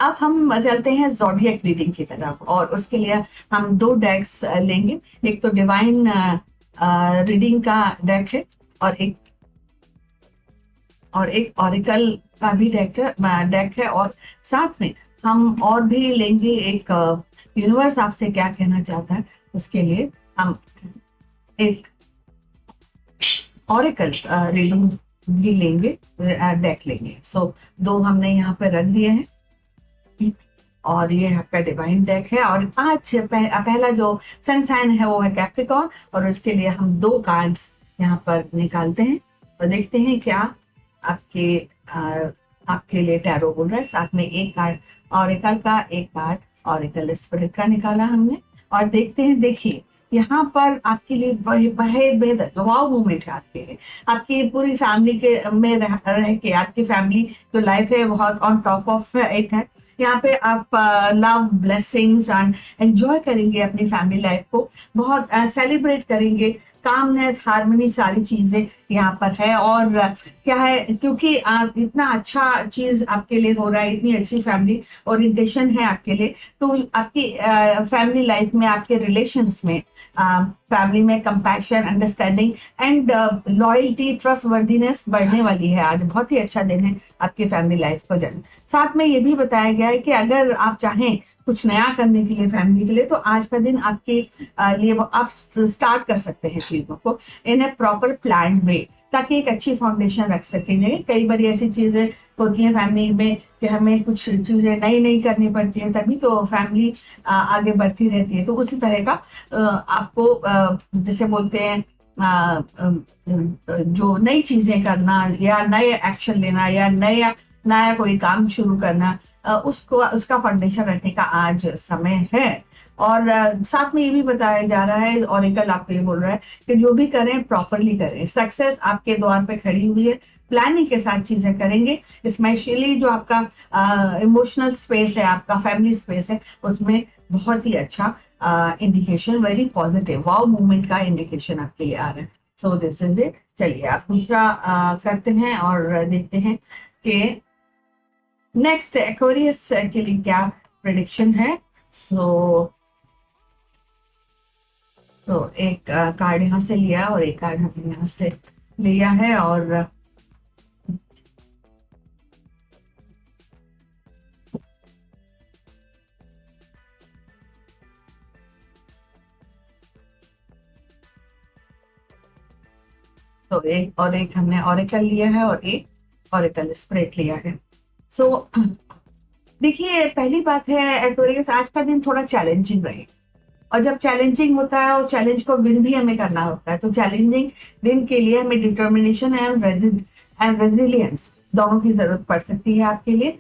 अब हम चलते हैं ज़ोडिएक रीडिंग की तरफ, और उसके लिए हम 2 डेक्स लेंगे। एक तो डिवाइन रीडिंग का डेक है, और एक ऑरिकल का भी डेक है, और साथ में हम और भी लेंगे एक यूनिवर्स आपसे क्या कहना चाहता है, उसके लिए हम एक ऑरिकल रीडिंग भी लेंगे, डेक लेंगे। सो 2 हमने यहाँ पे रख दिए हैं, और ये आपका डिवाइन डेक है। और आज पहला जो सन साइन है वो है कैप्रिकॉर्न, और उसके लिए हम 2 कार्ड्स यहाँ पर निकालते हैं और देखते हैं क्या आपके लिए टैरो बोल रहा है। साथ में एक कार्ड ऑरिकल का, एक कार्ड ऑरिकल स्पिरिट का निकाला हमने, और देखते हैं। देखिए यहाँ पर आपके लिए बेहद वाव मोमेंट है आपके लिए। आपकी पूरी फैमिली के में रह के आपकी फैमिली जो लाइफ है बहुत ऑन टॉप ऑफ इट है। यहाँ पे आप लव, ब्लेसिंग्स एंड एंजॉय करेंगे अपनी फैमिली लाइफ को, बहुत सेलिब्रेट करेंगे। कामनेस, हार्मनी, सारी चीजें यहाँ पर है। और क्या है, क्योंकि आप इतना अच्छा चीज आपके लिए हो रहा है, इतनी अच्छी फैमिली ओरिएंटेशन है आपके लिए, तो आपकी फैमिली लाइफ में, आपके रिलेशंस में, फैमिली में compassion, understanding and loyalty, trust worthiness बढ़ने वाली है। आज बहुत ही अच्छा दिन है आपकी फैमिली लाइफ को जन्म। साथ में ये भी बताया गया है कि अगर आप चाहें कुछ नया करने के लिए फैमिली के लिए, तो आज का दिन आपके लिए आप स्टार्ट कर सकते हैं चीजों को इन ए प्रॉपर प्लान वे, ताकि एक अच्छी फाउंडेशन रख सकेंगे। कई बार ऐसी चीजें होती हैं फैमिली में कि हमें कुछ चीजें नई करनी पड़ती है, तभी तो फैमिली आगे बढ़ती रहती है। तो उसी तरह का आपको जिसे बोलते हैं जो नई चीजें करना, या नए एक्शन लेना, या नया कोई काम शुरू करना, उसका फाउंडेशन रखने का आज समय है। और साथ में ये भी बताया जा रहा है, ऑरिकल आपको ये बोल रहा है कि जो भी करें प्रॉपरली करें। सक्सेस आपके द्वार पे खड़ी हुई है, प्लानिंग के साथ चीजें करेंगे। स्पेशली जो आपका इमोशनल स्पेस है, आपका फैमिली स्पेस है, उसमें बहुत ही अच्छा इंडिकेशन, वेरी पॉजिटिव वाव मूवमेंट का इंडिकेशन आपके लिए आ रहा है। सो दिस इज इट। चलिए आप दूसरा करते हैं और देखते हैं कि नेक्स्ट एक्वेरियस के लिए क्या प्रेडिक्शन है। सो एक कार्ड यहाँ से लिया और एक कार्ड हमने यहाँ से लिया है, और तो एक हमने ऑरिकल लिया है और एक ऑरिकल स्प्रेड लिया है। सो देखिए, पहली बात है एक्वेरियस, आज का दिन थोड़ा चैलेंजिंग रहे, और जब चैलेंजिंग होता है और चैलेंज को विन भी हमें करना होता है, तो चैलेंजिंग दिन के लिए हमें डिटर्मिनेशन एंड रेजिलियंस दोनों की जरूरत पड़ सकती है आपके लिए।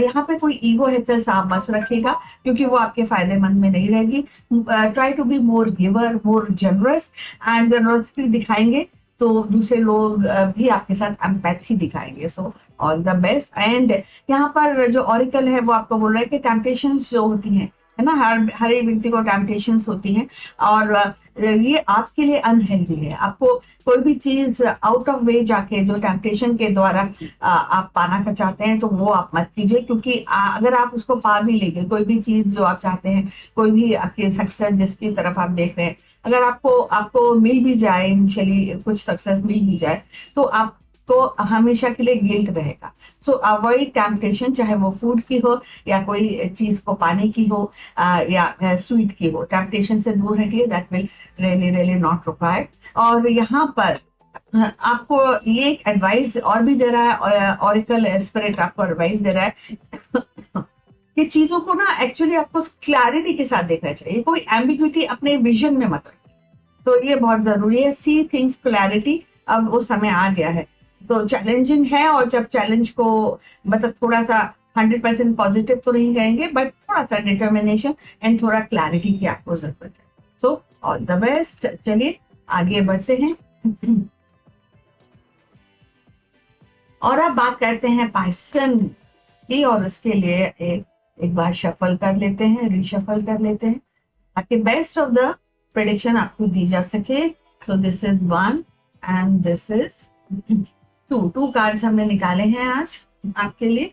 यहाँ पे कोई ईगो हेचल्स आप बच रखिएगा, क्योंकि वो आपके फायदेमंद में नहीं रहेगी। Try to be more giver, more generous, and generosity दिखाएंगे तो दूसरे लोग भी आपके साथ एम्पैथी दिखाएंगे। So all the best. And यहाँ पर जो ऑरिकल है वो आपको बोल रहा है कि टेम्पटेशंस जो होती हैं, है ना, हर एक व्यक्ति को टेम्पटेशंस होती हैं, और ये आपके लिए अनहेल्दी है। आपको कोई भी चीज आउट ऑफ वे जाके जो टेम्पटेशन के द्वारा आप पाना का चाहते हैं, तो वो आप मत कीजिए, क्योंकि अगर आप उसको पा भी लेंगे, कोई भी चीज जो आप चाहते हैं, कोई भी आपकी सक्सेस जिसकी तरफ आप देख रहे हैं, अगर आपको मिल भी जाए, इनिशियली कुछ सक्सेस मिल भी जाए, तो आपको हमेशा के लिए गिल्ट रहेगा। सो अवॉइड टेम्पटेशन, चाहे वो फूड की हो या कोई चीज को पाने की हो या स्वीट की हो। टेम्पटेशन से दूर हटिए, that will really not required. और यहाँ पर आपको ये एक एडवाइस और भी दे रहा है ऑरिकल स्पिरिट, आपको एडवाइस दे रहा है कि चीजों को ना एक्चुअली आपको क्लैरिटी के साथ देखना चाहिए, कोई एम्बिग्विटी अपने विजन में मत रखिए। तो ये बहुत जरूरी है, सी थिंग्स क्लैरिटी। अब वो समय आ गया है, तो चैलेंजिंग है, और जब चैलेंज को मतलब थोड़ा सा 100% पॉजिटिव तो नहीं कहेंगे, बट थोड़ा सा डिटर्मिनेशन एंड थोड़ा क्लैरिटी की आपको जरूरत है। So all the best. चलिए आगे बढ़ते हैं और अब बात करते हैं पाइसन की, और उसके लिए एक बार शफल कर लेते हैं, रीशफल कर लेते हैं, ताकि बेस्ट ऑफ द प्रेडिक्शन आपको दी जा सके। सो this is 1 and this is 2 cards हमने निकाले हैं आज आपके लिए।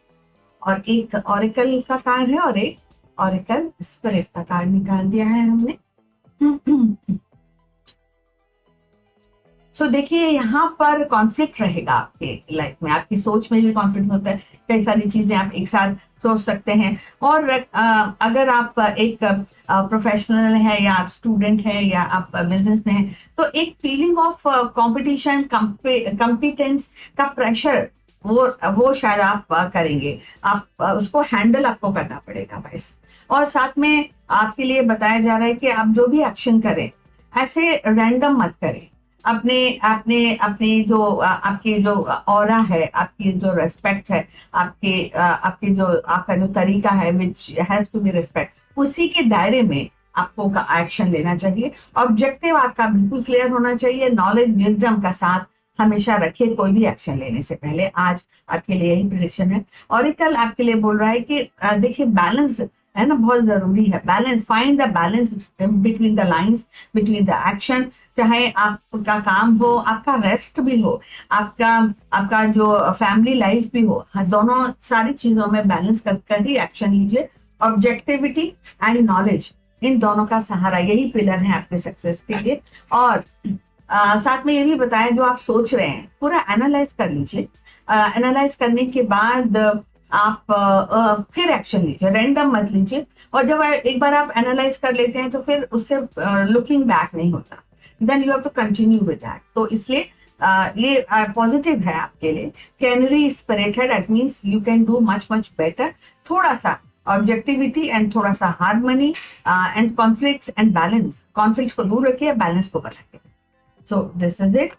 और एक ऑरिकल का कार्ड है और एक ऑरिकल स्पिरिट का कार्ड निकाल दिया है हमने। देखिए यहाँ पर कॉन्फ्लिक्ट रहेगा आपके लाइफ में, आपकी सोच में भी कॉन्फ्लिक्ट होता है, कई सारी चीजें आप एक साथ सोच सकते हैं। और अगर आप एक प्रोफेशनल है या आप स्टूडेंट है या आप बिजनेस में हैं, तो एक फीलिंग ऑफ कंपटीशन, कॉम्पिटेंस का प्रेशर वो शायद आप करेंगे, आप उसको हैंडल आपको करना पड़ेगा बस। और साथ में आपके लिए बताया जा रहा है कि आप जो भी एक्शन करें ऐसे रैंडम मत करें। अपने अपने अपने जो आपकी जो ऑरा है, आपकी जो रेस्पेक्ट है, आपके जो आपका जो तरीका है which has to be respect, उसी के दायरे में आपको का एक्शन लेना चाहिए। ऑब्जेक्टिव आपका बिल्कुल क्लियर होना चाहिए, नॉलेज विजडम का साथ हमेशा रखिए कोई भी एक्शन लेने से पहले। आज आपके लिए यही प्रेडिक्शन है। ऑरिकल आपके लिए बोल रहा है कि देखिए बैलेंस है ना, बहुत जरूरी है balance. Find the balance between the lines, between the action. चाहे आपका काम हो, आपका रेस्ट भी हो, आपका जो फैमिली लाइफ भी हो, दोनों सारी चीजों में बैलेंस कर ही एक्शन लीजिए। ऑब्जेक्टिविटी एंड नॉलेज, इन दोनों का सहारा, यही पिलर है आपके सक्सेस के लिए। और साथ में ये भी बताएं जो आप सोच रहे हैं पूरा एनालाइज कर लीजिए। एनालाइज करने के बाद आप फिर एक्शन लीजिए, रैंडम मत लीजिए। और जब एक बार आप एनालाइज कर लेते हैं तो फिर उससे लुकिंग बैक नहीं होता, then you have to continue with that. तो इसलिए ये पॉजिटिव है आपके लिए। कैनरी स्पिरिट है, that means you can do much better. थोड़ा सा ऑब्जेक्टिविटी एंड थोड़ा सा harmony and conflicts and balance, conflict को दूर रखिए, बैलेंस को बढ़ाइए। So this is it.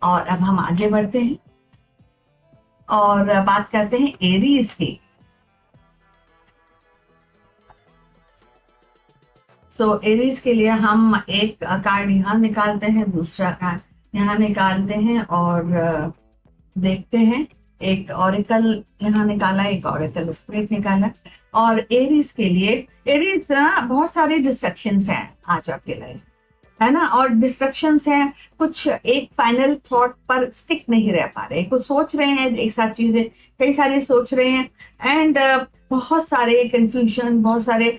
और अब हम आगे बढ़ते हैं और बात करते हैं एरीज की। एरीज के लिए हम एक कार्ड यहाँ निकालते हैं, दूसरा कार्ड यहाँ निकालते हैं और देखते हैं। एक ऑरिकल यहाँ निकाला, एक ऑरिकल स्पिरिट निकाला। और एरीज के लिए, एरीज ना बहुत सारे डिस्ट्रक्शंस हैं आज आपके लाइफ है ना, और डिस्ट्रक्शंस हैं, कुछ एक फाइनल थॉट पर स्टिक नहीं रह पा रहे, कुछ सोच रहे हैं एक साथ चीजें, कई सारे सोच रहे हैं एंड बहुत सारे कंफ्यूजन, बहुत सारे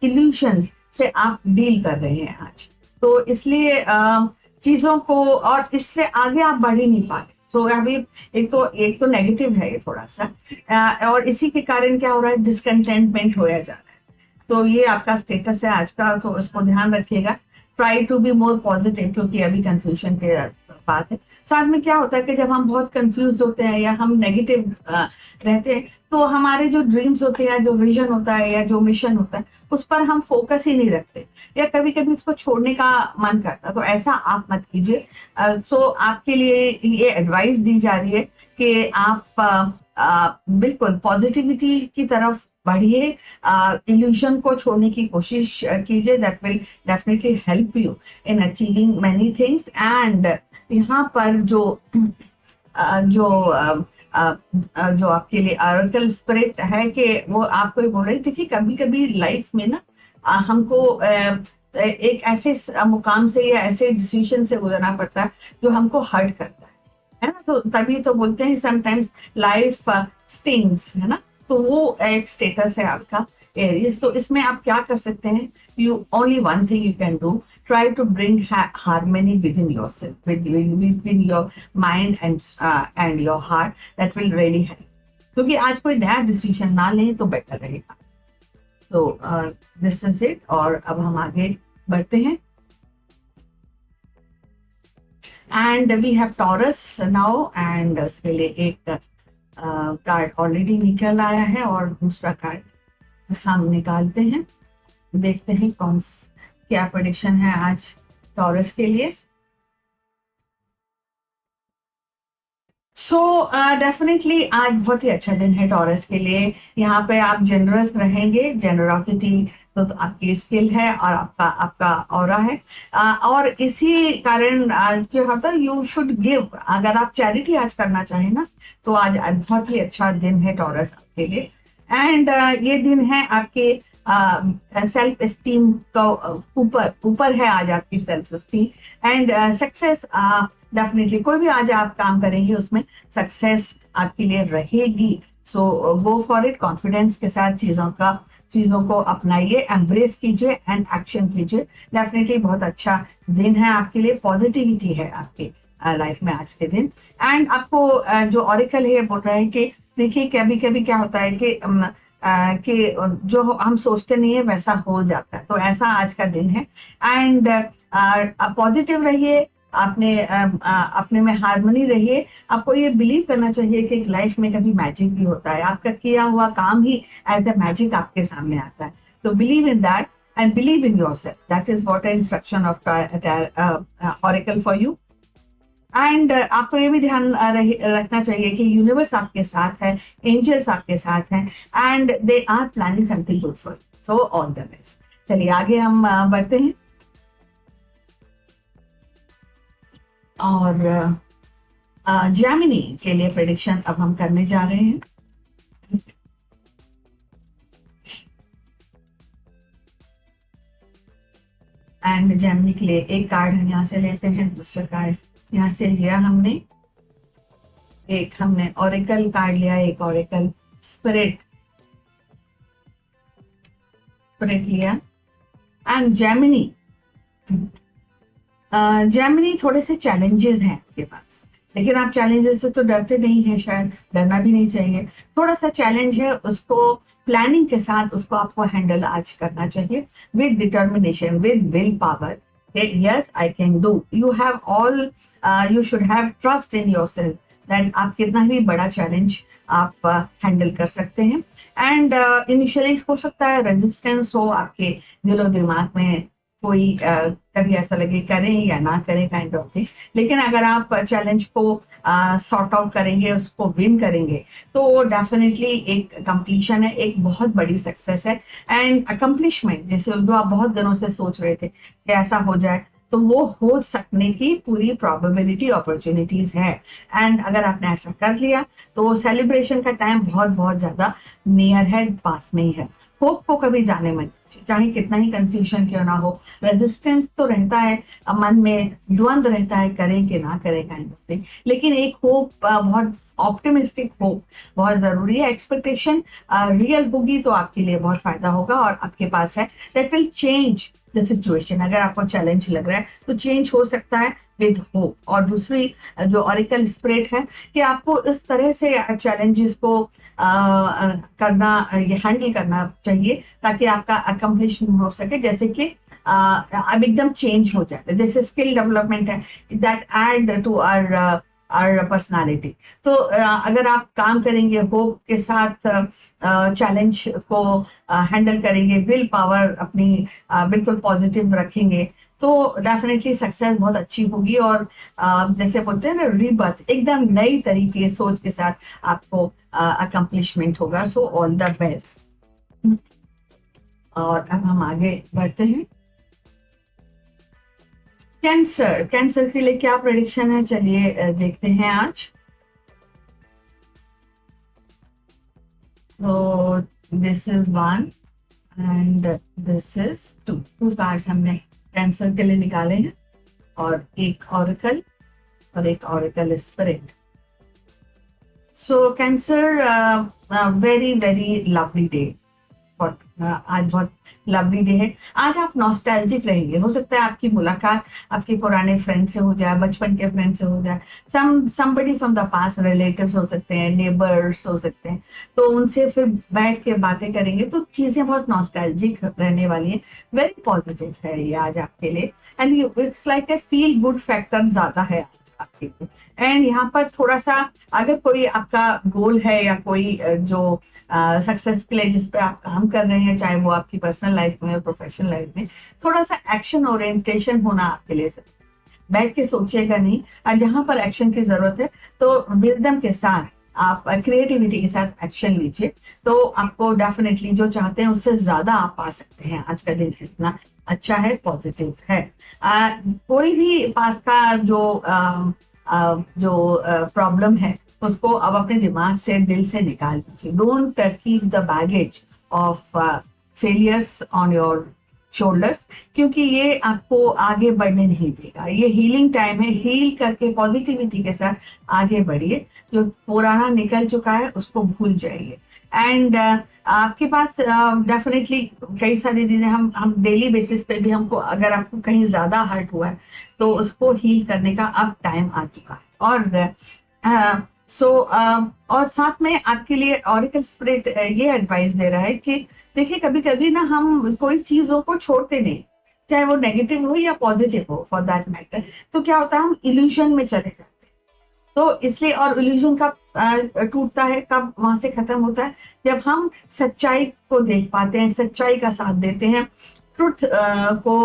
इल्यूशंस से आप डील कर रहे हैं आज। तो इसलिए चीजों को, और इससे आगे आप बढ़ ही नहीं पा रहे। अभी एक तो नेगेटिव है ये थोड़ा सा, और इसी के कारण क्या हो रहा है, डिसकंटेंटमेंट होया जा रहा है। तो ये आपका स्टेटस है आज का, तो इसको ध्यान रखिएगा। Try to be more positive, क्योंकि अभी कंफ्यूजन के बात है। साथ में क्या होता है कि जब हम बहुत कंफ्यूज होते हैं या हम नेगेटिव रहते हैं, तो हमारे जो ड्रीम्स होते हैं, जो विजन होता है या जो मिशन होता है, उस पर हम फोकस ही नहीं रखते, या कभी कभी इसको छोड़ने का मन करता। तो ऐसा आप मत कीजिए। तो आपके लिए ये एडवाइस दी जा रही है कि आप बिल्कुल पॉजिटिविटी की तरफ बढ़िए, इल्यूशन को छोड़ने की कोशिश कीजिए। That will definitely help you in achieving many things. And यहाँ पर जो आपके लिए ऑरेकल स्पिरिट है कि वो आपको ये बोल रही थी कि कभी कभी लाइफ में ना हमको एक ऐसे मुकाम से या ऐसे डिसीजन से गुजरना पड़ता है जो हमको हर्ट करता है ना। तो तभी तो बोलते हैं समटाइम्स लाइफ स्टिंग्स, है ना। तो वो एक स्टेटस है आपका एरीज। तो इसमें आप क्या कर सकते हैं, you only one thing you can do, try to bring harmony within yourself, within your mind and your heart. That will really help, क्योंकि आज कोई नया डिसीजन ना लें तो बेटर रहेगा। तो दिस इज इट। और अब हम आगे बढ़ते हैं and we have Taurus now. And उसके लिए एक कार्ड ऑलरेडी निकल आया है और दूसरा कार्ड हम निकालते हैं, देखते हैं क्या प्रेडिक्शन है आज टॉरस के लिए। डेफिनेटली आज बहुत ही अच्छा दिन है टॉरस के लिए। यहाँ पे आप जेनरस रहेंगे, जेनरोसिटी तो आपकी स्किल है और आपका ऑरा है। और इसी कारण क्या होता है, यू शुड गिव। अगर आप चैरिटी आज करना चाहें ना, तो आज बहुत ही अच्छा दिन है टॉरस आपके लिए। एंड ये दिन है आपके सेल्फ एस्टीम का ऊपर ऊपर है आज आपकी self esteem and success. Definitely कोई भी आज आप काम करेंगे उसमें सक्सेस आपके लिए रहेगी। सो गो फॉर इट, कॉन्फिडेंस के साथ चीजों को अपनाइए, एम्ब्रेस कीजिए एंड एक्शन कीजिए। डेफिनेटली बहुत अच्छा दिन है आपके लिए, पॉजिटिविटी है आपकी लाइफ में आज के दिन। एंड आपको जो ऑरिकल है बोल रहा है कि देखिए कभी कभी क्या होता है कि जो हम सोचते नहीं है वैसा हो जाता है, तो ऐसा आज का दिन है। एंड पॉजिटिव रहिए, अपने में हार्मनी रहिए। आपको ये बिलीव करना चाहिए कि लाइफ में कभी मैजिक भी होता है, आपका किया हुआ काम ही एज द मैजिक आपके सामने आता है। तो believe in that and believe in yourself, that is what instruction of oracle for you. And आपको ये भी ध्यान रखना चाहिए कि यूनिवर्स आपके साथ है, एंजल्स आपके साथ हैं and they are planning something good for, so all the best. चलिए आगे हम बढ़ते हैं और जेमिनी के लिए प्रेडिक्शन अब हम करने जा रहे हैं। एंड जेमिनी के लिए एक कार्ड हम यहाँ से लेते हैं, दूसरा कार्ड यहाँ से लिया हमने, एक हमने ऑरेकल कार्ड लिया, एक ऑरेकल स्पिरिट लिया। एंड जेमिनी जेमिनी थोड़े से चैलेंजेस हैं आपके पास, लेकिन आप चैलेंजेस से तो डरते नहीं हैं, शायद डरना भी नहीं चाहिए। थोड़ा सा चैलेंज है, उसको प्लानिंग के साथ उसको आपको हैंडल आज करना चाहिए with determination, with will power. Yes, I can do. You should have trust in yourself that आप कितना भी बड़ा चैलेंज आप हैंडल कर सकते हैं। एंड इनिशियली हो सकता है रेजिस्टेंस हो आपके दिलो दिमाग में, कोई कभी ऐसा लगे करें या ना करें काइंड ऑफ थिंग, लेकिन अगर आप चैलेंज को सॉर्ट आउट करेंगे, उसको विन करेंगे, तो डेफिनेटली एक कंप्लीशन है, एक बहुत बड़ी सक्सेस है एंड अकम्पलिशमेंट, जैसे जो आप बहुत दिनों से सोच रहे थे कि ऐसा हो जाए, तो वो हो सकने की पूरी प्रोबेबिलिटी, अपॉर्चुनिटीज है। एंड अगर आपने ऐसा कर लिया तो सेलिब्रेशन का टाइम बहुत बहुत ज्यादा नियर है, पास में ही है। होप को कभी जाने मत, चाहे कितना ही कंफ्यूजन क्यों ना हो, रेजिस्टेंस तो रहता है, मन में द्वंद रहता है करें कि ना करें काइंड ऑफ थिंग, लेकिन एक होप, बहुत ऑप्टिमिस्टिक होप बहुत जरूरी है। एक्सपेक्टेशन रियल होगी तो आपके लिए बहुत फायदा होगा और आपके पास है, that will change the situation. अगर आपको चैलेंज लग रहा है तो चेंज हो सकता है विद होप। और दूसरी जो ऑरिकल स्पिरिट है कि आपको इस तरह से चैलेंजेस को हैंडल करना चाहिए ताकि आपका अकम्पलिशमेंट हो सके, जैसे कि अब एकदम चेंज हो जाता है, जैसे स्किल डेवलपमेंट है, that add to our personality. तो अगर आप काम करेंगे, होप के साथ चैलेंज को हैंडल करेंगे, विल पावर अपनी बिल्कुल पॉजिटिव रखेंगे, तो डेफिनेटली सक्सेस बहुत अच्छी होगी। और जैसे बोलते हैं ना, रीबर्थ, एकदम नई तरीके सोच के साथ आपको अकम्पलिशमेंट होगा। सो ऑल द बेस्ट। और अब हम आगे बढ़ते हैं। कैंसर के लिए क्या प्रेडिक्शन है, चलिए देखते हैं आज। तो this is 1 and this is 2 cards हमने कैंसर के लिए निकाले हैं, और एक ऑरिकल और एक oracle spirit. So cancer, very very lovely day. आज बहुत लवली डे है। आज आप नॉस्टैल्जिक रहेंगे, हो सकता है आपकी मुलाकात आपके पुराने फ्रेंड से हो जाए, बचपन के फ्रेंड से हो जाए, somebody from the past, relatives हो सकते हैं, नेबर्स हो सकते हैं, तो उनसे फिर बैठ के बातें करेंगे, तो चीजें बहुत नॉस्टैल्जिक रहने वाली हैं। वेरी पॉजिटिव है ये आज आपके लिए, and it's like a feel good factor ज्यादा है आज आपके लिए। एंड यहाँ पर थोड़ा सा, अगर कोई आपका गोल है या कोई जो सक्सेस के लिए जिस पे आप काम कर रहे हैं, चाहे वो आपकी पर्सनल लाइफ में, प्रोफेशनल लाइफ में, थोड़ा सा एक्शन ओरिएंटेशन होना आपके लिए। बैठ के सोचिएगा नहीं, और जहां पर एक्शन की जरूरत है तो विजडम के साथ, आप क्रिएटिविटी के साथ एक्शन लीजिए, तो आपको डेफिनेटली जो चाहते हैं उससे ज्यादा आप पा सकते हैं। आज का दिन इतना अच्छा है, पॉजिटिव है। कोई भी पास का जो प्रॉब्लम है उसको अब अपने दिमाग से, दिल से निकाल दीजिए। Don't keep the baggage of failures on your shoulders, क्योंकि ये आपको आगे बढ़ने नहीं देगा। ये हीलिंग टाइम है, हील करके पॉजिटिविटी के साथ आगे बढ़िए। जो पुराना निकल चुका है उसको भूल जाइए। एंड आपके पास डेफिनेटली कई सारी चीजें हम डेली बेसिस पे भी हमको, अगर आपको कहीं ज्यादा हर्ट हुआ है तो उसको हील करने का अब टाइम आ चुका है। और और साथ में आपके लिए ऑरिकल स्पिरिट ये एडवाइस दे रहा है कि देखिए कभी कभी ना हम कोई चीजों को छोड़ते नहीं, चाहे वो नेगेटिव हो या पॉजिटिव हो फॉर दैट मैटर। तो क्या होता है, हम इल्यूशन में चले जाते हैं। तो इसलिए, और इल्यूजन कब टूटता है, कब वहां से खत्म होता है, जब हम सच्चाई को देख पाते हैं, सच्चाई का साथ देते हैं, ट्रुथ को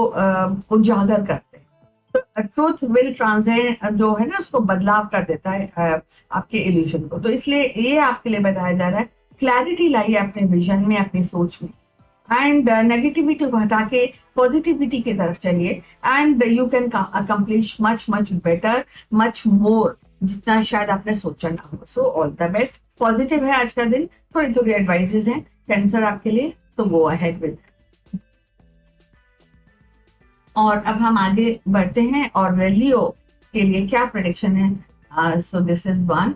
उजागर करते हैं। तो ट्रुथ विल ट्रांसेंड जो है ना, उसको बदलाव कर देता है आपके इल्यूजन को। तो इसलिए ये आपके लिए बताया जा रहा है, क्लैरिटी लाइए अपने विजन में, अपनी सोच में, एंड नेगेटिविटी को हटा के पॉजिटिविटी की तरफ चलिए, and you can accomplish much much better, much more, जितना शायद आपने सोचा ना हो। सो ऑल द बेस्ट। पॉजिटिव है आज का दिन, थोड़ी थोड़ी एडवाइजेस हैं कैंसर आपके लिए, तो गो अहेड विद। और अब हम आगे बढ़ते हैं, और लियो के लिए क्या प्रेडिक्शन है। सो this is 1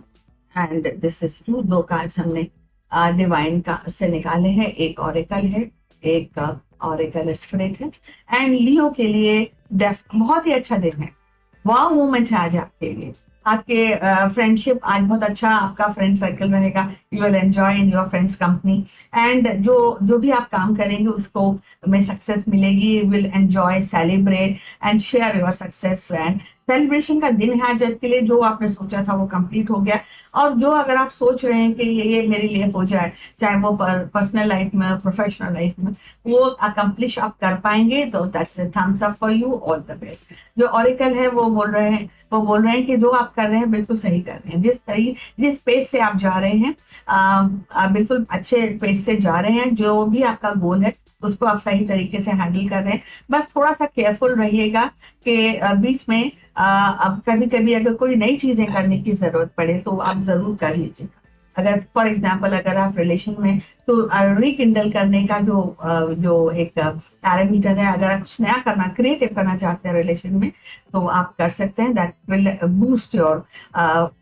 and this is 2। 2 cards हमने डिवाइन का से निकाले हैं, एक ऑरेकल है, एक ऑरेकल स्पिरिट है। एंड लियो के लिए बहुत ही अच्छा दिन है, वाव मोमेंट है आज आपके लिए। आपके फ्रेंडशिप आज बहुत अच्छा, आपका फ्रेंड सर्कल रहेगा, you will enjoy in your friends company, and जो भी आप काम करेंगे उसको में सक्सेस मिलेगी। You will enjoy, celebrate and share your success. And celebration का दिन है आज आपके लिए, जो आपने सोचा था वो कंप्लीट हो गया। और जो अगर आप सोच रहे हैं कि ये मेरे लिए हो जाए, चाहे वो पर्सनल लाइफ में, प्रोफेशनल लाइफ में, वो अकम्प्लिश आप कर पाएंगे, तो that's a thumbs up for you, all the best. जो ऑरेकल है वो बोल रहे हैं कि जो आप कर रहे हैं बिल्कुल सही कर रहे हैं। जिस पेस से आप जा रहे हैं, आप बिल्कुल अच्छे पेस से जा रहे हैं। जो भी आपका गोल है उसको आप सही तरीके से हैंडल कर रहे हैं। बस थोड़ा सा केयरफुल रहिएगा कि बीच में अब कभी कभी अगर कोई नई चीजें करने की जरूरत पड़े तो आप जरूर कर लीजिएगा। अगर फॉर एग्जाम्पल अगर आप रिलेशन में, तो रिकिंडल करने का जो एक पैरामीटर है, अगर आप कुछ नया करना, क्रिएटिव करना चाहते हैं रिलेशन में, तो आप कर सकते हैं। That will boost your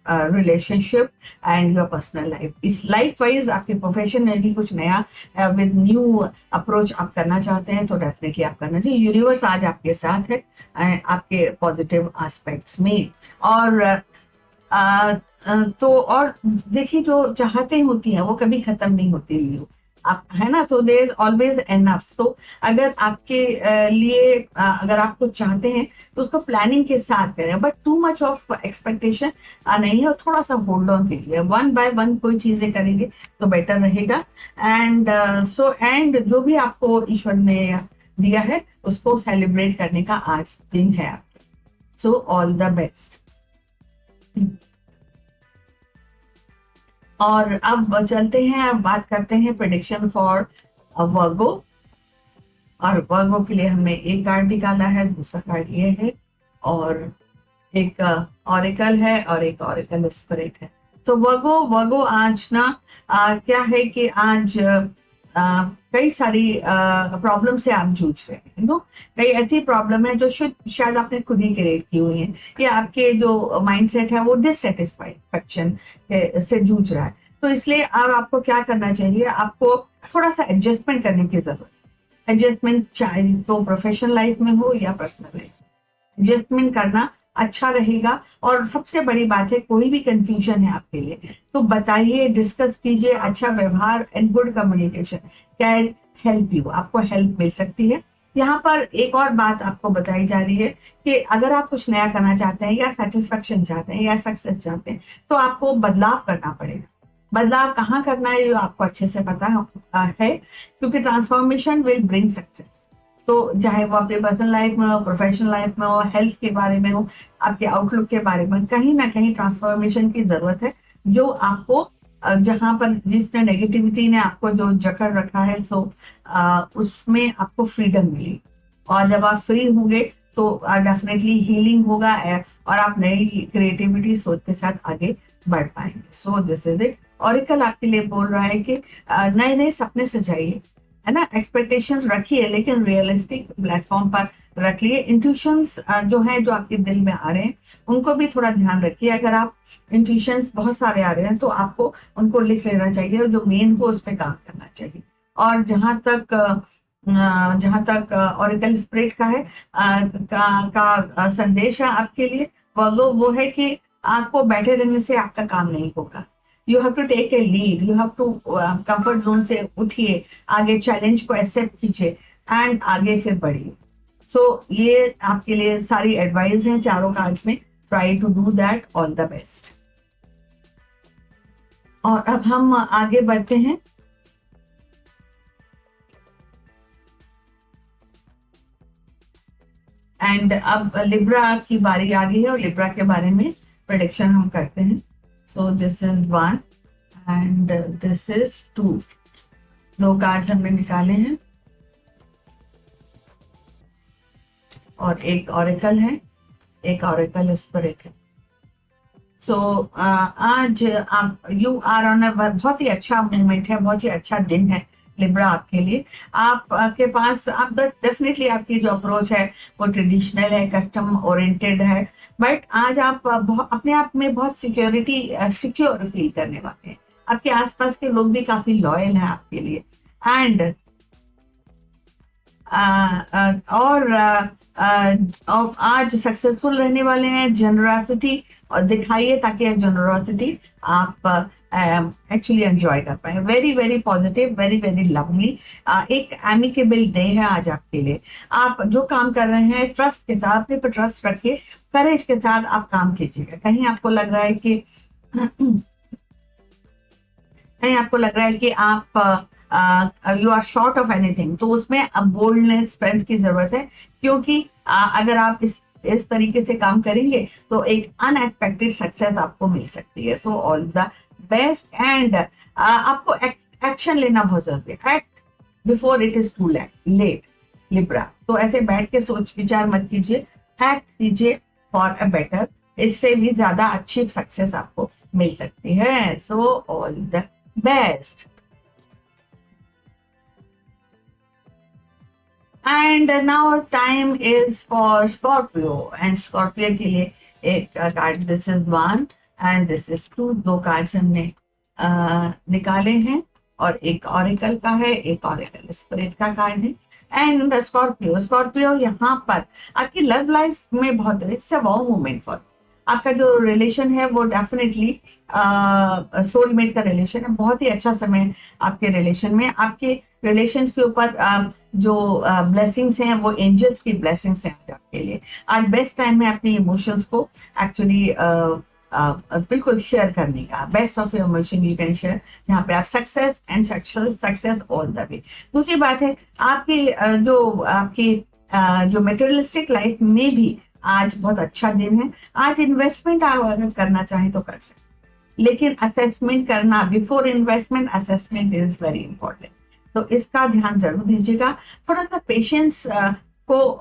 relationship and your personal life. इस लाइफ वाइज आपके प्रोफेशन में भी कुछ नया विद न्यू अप्रोच आप करना चाहते हैं, तो डेफिनेटली आप करना चाहिए। यूनिवर्स आज आपके साथ है आपके पॉजिटिव एस्पेक्ट्स में। और तो और देखिए, जो चाहते होती हैं वो कभी खत्म नहीं होती लियो, आप है ना, तो देयर इज ऑलवेज एनफ। तो अगर आपके लिए अगर आप कुछ चाहते हैं तो उसको प्लानिंग के साथ करें, but too much of expectation नहीं है, थोड़ा सा होल्ड ऑन कीजिए। 1 by 1 कोई चीजें करेंगे तो बेटर रहेगा। एंड एंड जो भी आपको ईश्वर ने दिया है उसको सेलिब्रेट करने का आज दिन है आपके। सो ऑल द बेस्ट। और अब चलते हैं, अब बात करते हैं प्रेडिक्शन फॉर वर्गो। और वर्गो के लिए हमने एक कार्ड निकाला है, दूसरा कार्ड ये है, और एक ऑरिकल है और एक ऑरिकल स्पिरिट है। तो वर्गो आज ना क्या है कि आज कई सारी प्रॉब्लम से आप जूझ रहे हैं। नो, कई ऐसी प्रॉब्लम है जो शायद आपने खुद ही क्रिएट की हुई है, या आपके जो माइंडसेट है वो डिससेटिस्फैक्शन से जूझ रहा है। तो इसलिए अब आपको क्या करना चाहिए, आपको थोड़ा सा एडजस्टमेंट करने की जरूरत है। एडजस्टमेंट चाहे तो प्रोफेशनल लाइफ में हो या पर्सनल लाइफ में, एडजस्टमेंट करना अच्छा रहेगा। और सबसे बड़ी बात है, कोई भी कंफ्यूजन है आपके लिए तो बताइए, डिस्कस कीजिए। अच्छा व्यवहार and good communication can help you, आपको हेल्प मिल सकती है। यहाँ पर एक और बात आपको बताई जा रही है कि अगर आप कुछ नया करना चाहते हैं, या सेटिस्फेक्शन चाहते हैं, या सक्सेस चाहते हैं, तो आपको बदलाव करना पड़ेगा। बदलाव कहाँ करना है ये आपको अच्छे से पता है, क्योंकि ट्रांसफॉर्मेशन विल ब्रिंग सक्सेस। तो चाहे वो अपने पर्सनल लाइफ में हो, प्रोफेशनल लाइफ में हो, हेल्थ के बारे में हो, आपके आउटलुक के बारे में, कहीं ना कहीं ट्रांसफॉर्मेशन की जरूरत है। जो आपको जहां पर जिसने नेगेटिविटी ने आपको जो जकड़ रखा है, तो उसमें आपको फ्रीडम मिली। और जब आप फ्री होंगे तो डेफिनेटली हीलिंग होगा, और आप नई क्रिएटिविटी सोच के साथ आगे बढ़ पाएंगे। So this is it. Oracle आपके लिए बोल रहा है कि नए नए सपने सजाइए, है ना, एक्सपेक्टेशंस रखिए लेकिन रियलिस्टिक प्लेटफॉर्म पर रख लिए। इंट्यूशंस जो है जो आपके दिल में आ रहे हैं उनको भी थोड़ा ध्यान रखिए। अगर आप इंट्यूशंस बहुत सारे आ रहे हैं तो आपको उनको लिख लेना चाहिए और जो मेन हो उस पर काम करना चाहिए। और जहां तक ऑरिकल स्पिरिट का है संदेश है आपके लिए, वो है कि आपको बैठे रहने से आपका काम नहीं होगा। You have to take a lead, you have to comfort zone से उठिए, आगे चैलेंज को एक्सेप्ट कीजिए एंड आगे फिर बढ़िए। सो ये आपके लिए सारी एडवाइस हैं चारों कार्ड्स में। Try to do that, all the best. और अब हम आगे बढ़ते हैं। एंड अब लिब्रा की बारी आ गई है और लिब्रा के बारे में प्रेडिक्शन हम करते हैं। सो this is 1 and this is 2। 2 cards हमने निकाले हैं और एक ऑरिकल है, एक ऑरिकल स्पिरिट है। सो आज आप यू आर ऑन अ बहुत ही अच्छा मोमेंट है, बहुत ही अच्छा दिन है लिब्रा आपके लिए। आप के पास आप डेफिनेटली आपकी जो अप्रोच है वो ट्रेडिशनल है, कस्टम ओरिएंटेड है, बट आज आप अपने आप में बहुत सिक्योर फील करने वाले हैं। आपके आसपास के लोग भी काफी लॉयल हैं आपके लिए। एंड और आज सक्सेसफुल रहने वाले हैं। जनरसिटी और दिखाइए ताकि जनरसिटी आप एक्चुअली एंजॉय कर पाए। Very very positive, very very lovely. एक एमिकेबल डे है आज आपके लिए। आप जो काम कर रहे हैं ट्रस्ट के साथ, अपने पर ट्रस्ट रखिए, करेज के साथ आप काम कीजिएगा। कहीं आपको लग रहा है कि आप you are short of anything, तो उसमें अब बोल्डनेस, स्ट्रेंथ की जरूरत है, क्योंकि अगर आप इस तरीके से काम करेंगे तो एक अनएक्सपेक्टेड सक्सेस आपको मिल सकती है। So all the best. And आपको एक्शन लेना बहुत जरूरी है। Act before it is too late Libra. तो ऐसे बैठ के सोच विचार मत कीजिए, एक्ट कीजिए फॉर अ बेटर। इससे भी ज्यादा अच्छी सक्सेस आपको मिल सकती है। So all the best. And now time is for Scorpio. And Scorpio के लिए एक card, this is 1 and this is 2। 2 cards हमने निकाले हैं और एक ऑरिकल का है, एक ऑरिकल स्पिरिट का कार्ड है। एंड स्कॉर्पियो यहाँ पर आपकी लव लाइफ में बहुत it's a wow moment for आपका जो रिलेशन है वो डेफिनेटली सोलमेट का रिलेशन है। बहुत ही अच्छा समय आपके रिलेशन में। आपके रिलेशन के ऊपर जो ब्लेसिंग्स हैं वो एंजल्स की ब्लेसिंग्स हैं आपके लिए। आज बेस्ट टाइम है अपने इमोशंस को एक्चुअली बिल्कुल शेयर करने का। Best of your emotion you can share, जहाँ पे आप सक्सेस ऑल द वे। दूसरी बात है आपकी जो मटेरियलिस्टिक लाइफ में भी आज बहुत अच्छा दिन है। आज इन्वेस्टमेंट आप अगर करना चाहें तो कर सकते, लेकिन असेसमेंट करना, before investment assessment is very important. तो इसका ध्यान जरूर दीजिएगा। थोड़ा सा पेशेंस को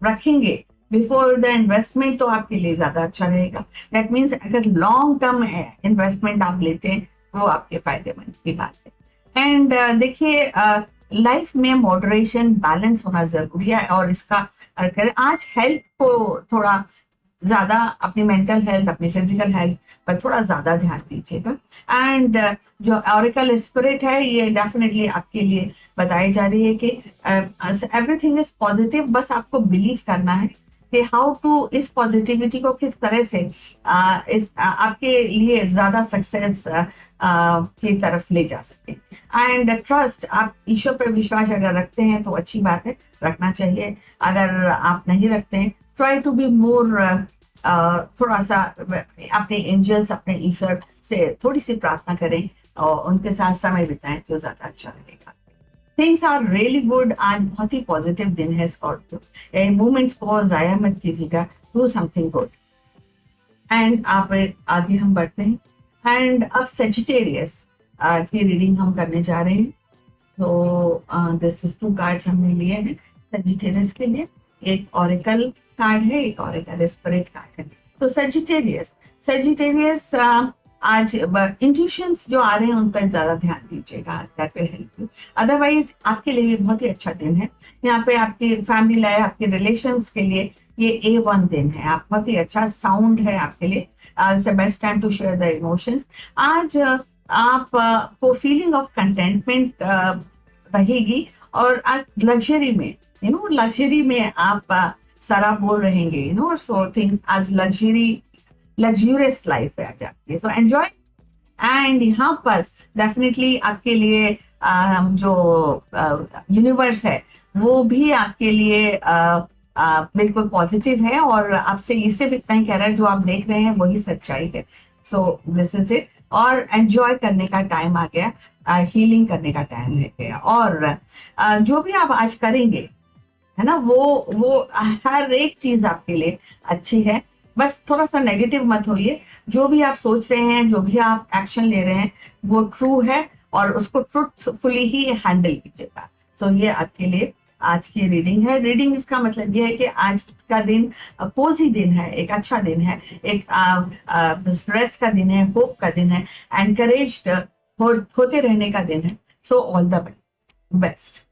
रखेंगे बिफोर द इन्वेस्टमेंट तो आपके लिए ज्यादा अच्छा रहेगा। दैट मीन्स अगर लॉन्ग टर्म इन्वेस्टमेंट आप लेते हैं वो आपके फायदेमंद की बात है। एंड देखिए लाइफ में मॉडरेशन, बैलेंस होना जरूरी है और इसका आज हेल्थ को थोड़ा ज्यादा, अपनी मेंटल हेल्थ, अपनी फिजिकल हेल्थ पर थोड़ा ज्यादा ध्यान दीजिएगा। एंड जो ऑरिकल स्पिरिट है ये डेफिनेटली आपके लिए बताई जा रही है कि एवरीथिंग इज पॉजिटिव। बस आपको बिलीव करना है कि हाउ टू इस पॉजिटिविटी को किस तरह से आपके लिए ज्यादा सक्सेस की तरफ ले जा सके। एंड ट्रस्ट, आप ईश्वर पर विश्वास अगर रखते हैं तो अच्छी बात है, रखना चाहिए। अगर आप नहीं रखते हैं, ट्राई टू बी मोर, थोड़ा सा अपने एंजल्स, अपने ईश्वर से थोड़ी सी प्रार्थना करें और उनके साथ समय बिताएं तो ज्यादा अच्छा रहेगा। Things are really good. आज बहुत ही पॉजिटिव दिन है स्कॉर्पियो। मूवमेंट्स को जाया मत कीजिएगा, डू समथिंग गुड। एंड आप आगे हम बढ़ते हैं। एंड अब सेजिटेरियस की रीडिंग हम करने जा रहे हैं। तो दिस इज 2 कार्ड्स हमने लिए हैं सेजिटेरियस के लिए। एक ऑरिकल कार्ड है, एक ऑरिकल स्पिरिट कार्ड है। तो सेजिटेरियस आज इंट्यूशंस जो आ रहे हैं उन पर ज्यादा ध्यान दीजिएगा, that will help you. Otherwise आपके लिए भी बहुत ही अच्छा दिन है। यहाँ पे आपकी फैमिली लाइफ, आपके रिलेशंस के लिए ये A1 दिन है। आप बहुत ही अच्छा साउंड है आपके लिए। It's the best time to share the emotions. आज आप को फीलिंग ऑफ कंटेंटमेंट रहेगी, और आज लग्जरी में, लग्जरी में आप सारा बोल रहेंगे, सो थिंक आज लग्जूरियस लाइफ है आज आपकी, सो एंजॉय। एंड यहाँ पर डेफिनेटली आपके लिए जो यूनिवर्स है वो भी आपके लिए बिल्कुल पॉजिटिव है, और आपसे ये सिर्फ इतना ही कह रहा है, जो आप देख रहे हैं वही सच्चाई है। सो दिस इज इट। और एंजॉय करने का टाइम आ गया, हीलिंग करने का टाइम है गया। और जो भी आप आज करेंगे, है ना, वो हर एक चीज आपके लिए अच्छी है। बस थोड़ा सा नेगेटिव मत होइए। जो भी आप सोच रहे हैं, जो भी आप एक्शन ले रहे हैं, वो ट्रू है, और उसको ट्रूथफुली ही हैंडल कीजिएगा। सो ये आपके लिए आज की रीडिंग है। रीडिंग इसका मतलब ये है कि आज का दिन कोजी दिन है, एक अच्छा दिन है, एक रेस्ट का दिन है, होप का दिन है, एनकरेज्ड होते रहने का दिन है। So all the best.